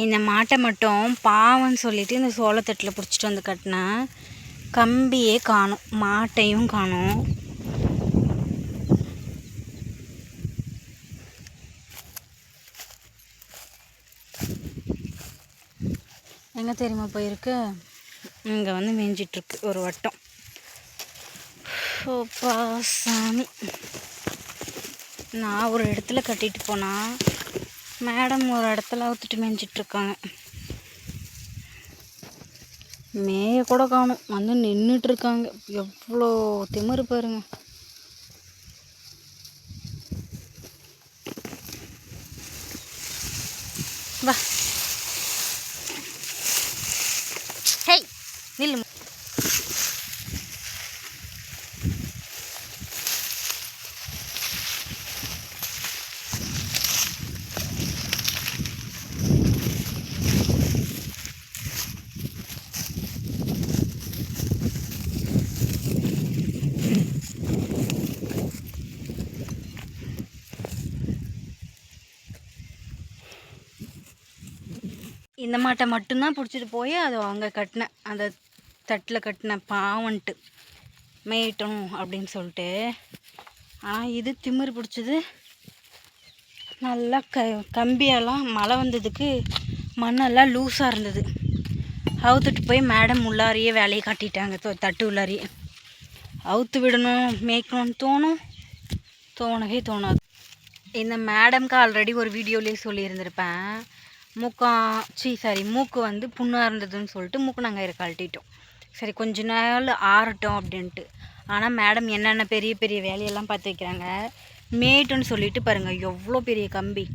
இந்த மாட்டை மட்டும் பாவம்னு சொல்லிட்டு இந்த சோளத்தட்டில் பிடிச்சிட்டு வந்து கட்டினேன். கம்பியே காணும், மாட்டையும் காணும். எங்கே தெரியுமா போயிருக்கு? இங்கே வந்து மேய்ஞ்சிட்ருக்கு ஒரு வட்டம். ஓப்பா சாமி, நான் ஒரு இடத்துல கட்டிட்டு போனால் மேடம் ஒரு இடத்துல அவுத்துட்டு மேய்ஞ்சிட்ருக்காங்க. மேய கூட காணும், வந்து நின்றுட்டுருக்காங்க. எவ்வளோ திமிரு பாருங்க. வா, ஹேய் நில்லு. இந்த மாட்டை மட்டும்தான் பிடிச்சிட்டு போய் அது அங்கே கட்டினேன், அந்த தட்டில் கட்டினேன். பாவன்ட்டு மேயிட்டோம் அப்படின்னு சொல்லிட்டு. ஆனால் இது திமிரு பிடிச்சது. நல்லா கம்பியெல்லாம் மழை வந்ததுக்கு மண்ணெல்லாம் லூஸாக இருந்தது. அவுத்துட்டு போய் மேடம் உள்ளாரியே வேலையை காட்டிட்டாங்க. தட்டு உள்ளாரியே அவுத்து விடணும், மேய்க்கணும்னு தோணவே தோணாது. இந்த மேடம்க்கு ஆல்ரெடி ஒரு வீடியோலேயே சொல்லியிருந்திருப்பேன். மூக்கு வந்து புண்ணாக இருந்ததுன்னு சொல்லிட்டு மூக்கு நாங்கள் கழட்டிட்டோம். சரி கொஞ்ச நாள் ஆறட்டும் அப்படின்ட்டு. ஆனால் மேடம் என்னென்ன பெரிய பெரிய வேலையெல்லாம் பார்த்து வைக்கிறாங்க. மேட்டுன்னு சொல்லிட்டு பாருங்கள் எவ்வளோ பெரிய கம்பி.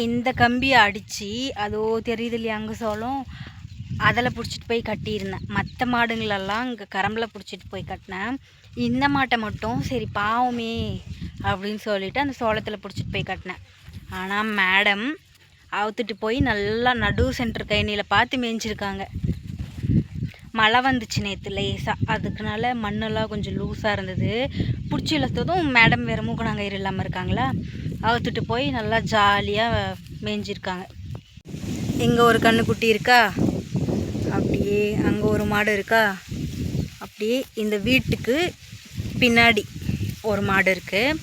இந்த கம்பியை அடித்து அதோ தெரியுது இல்லையா அங்கே சோளம், அதில் பிடிச்சிட்டு போய் கட்டியிருந்தேன். மற்ற மாடுங்களெல்லாம் இங்கே கரம்பில் பிடிச்சிட்டு போய் கட்டினேன். இந்த மாட்டை மட்டும் சரி பாவமே அப்படின்னு சொல்லிவிட்டு அந்த சோளத்தில் பிடிச்சிட்டு போய் கட்டினேன். ஆனால் மேடம் அவுத்துட்டு போய் நல்லா நடு சென்டர் கைனியில் பார்த்து மேய்ஞ்சிருக்காங்க. மழை வந்துச்சு நேற்று லேசாக, அதுக்குனால மண்ணெல்லாம் கொஞ்சம் லூஸாக இருந்தது. பிடிச்சி இழுத்ததும் மேடம் வேறு மூக்கணாங்கயிறு இல்லாமல் இருக்காங்களா, அவுத்துட்டு போய் நல்லா ஜாலியாக மேய்ஞ்சிருக்காங்க. இங்கே ஒரு கண்ணுக்குட்டி இருக்கா, அப்படியே அங்கே ஒரு மாடு இருக்கா, அப்படியே இந்த வீட்டுக்கு பின்னாடி ஒரு மாடு இருக்குது.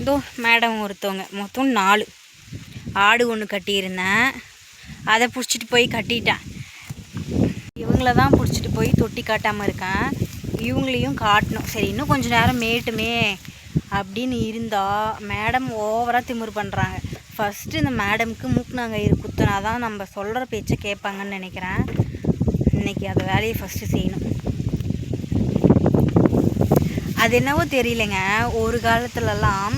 இதோ மேடம் ஒருத்தவங்க, மொத்தம் 4 ஆடு ஒன்று கட்டியிருந்தேன். அதை பிடிச்சிட்டு போய் கட்டிட்டேன். இவங்கள தான் பிடிச்சிட்டு போய் தொட்டி காட்டாமல் இருக்கேன். இவங்களையும் காட்டணும். சரி இன்னும் கொஞ்சம் நேரம் மேட்டுமே அப்படின்னு இருந்தால் மேடம் ஓவராக திமிரு பண்ணுறாங்க. ஃபஸ்ட்டு இந்த மேடம்க்கு மூக்குனாங்கயிறு குத்துனா தான் நம்ம சொல்கிற பேச்சை கேட்பாங்கன்னு நினைக்கிறேன். இன்றைக்கி அந்த வேலையை ஃபஸ்ட்டு செய்யணும். அது என்னவோ தெரியலைங்க, ஒரு காலத்துலலாம்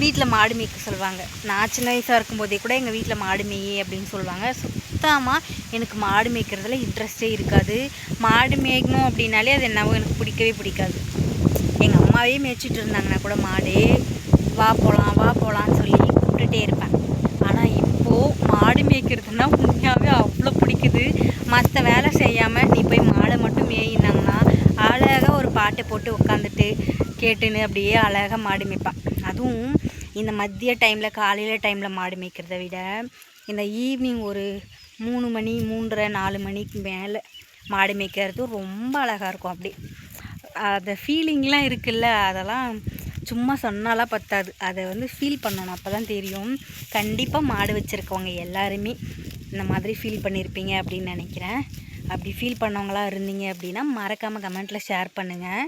வீட்டில் மாடு மேய்க்க சொல்லுவாங்க. நான் சின்ன வயசாக இருக்கும்போதே கூட எங்கள் வீட்டில் மாடு மேய் அப்படின்னு சொல்லுவாங்க. சுத்தமாக எனக்கு மாடு மேய்க்கிறதுல இன்ட்ரெஸ்டே இருக்காது. மாடு மேய்க்கணும் அப்படின்னாலே அது என்னவோ எனக்கு பிடிக்கவே பிடிக்காது. எங்கள் அம்மாவே மேய்ச்சிட்டு இருந்தாங்கன்னா கூட மாடு வா போகலான்னு சொல்லி கூப்பிட்டுட்டே இருப்பேன். ஆனால் இப்போது மாடு மேய்க்கிறதுனா உண்மையாகவே அவ்வளோ பிடிக்குது. மற்ற வேலை செய்யாமல் நீ போய் மாடை மட்டும் மேயினாங்கன்னா அழகாக ஒரு பாட்டை போட்டு உட்காந்துட்டு கேட்டுன்னு அப்படியே அழகாக மாடு மேய்ப்பான். அதுவும் இந்த மதிய டைமில் காலையில் டைமில் மாடு மேய்க்கிறத விட இந்த ஈவினிங் ஒரு 3 மணி 3:30 4 மணிக்கு மேலே மாடு மேய்க்கிறது ரொம்ப அழகாக இருக்கும். அப்படி அந்த ஃபீலிங்லாம் இருக்குல்ல, அதெல்லாம் சும்மா சொன்னாலாம் பத்தாது. அதை வந்து ஃபீல் பண்ணணும், அப்போ தான் தெரியும். கண்டிப்பாக மாடு வச்சுருக்கவங்க எல்லாருமே இந்த மாதிரி ஃபீல் பண்ணியிருப்பீங்க அப்படின்னு நினைக்கிறேன். அப்படி ஃபீல் பண்ணவங்களா இருந்தீங்க அப்படின்னா மறக்காமல் கமெண்ட்டில் ஷேர் பண்ணுங்கள்.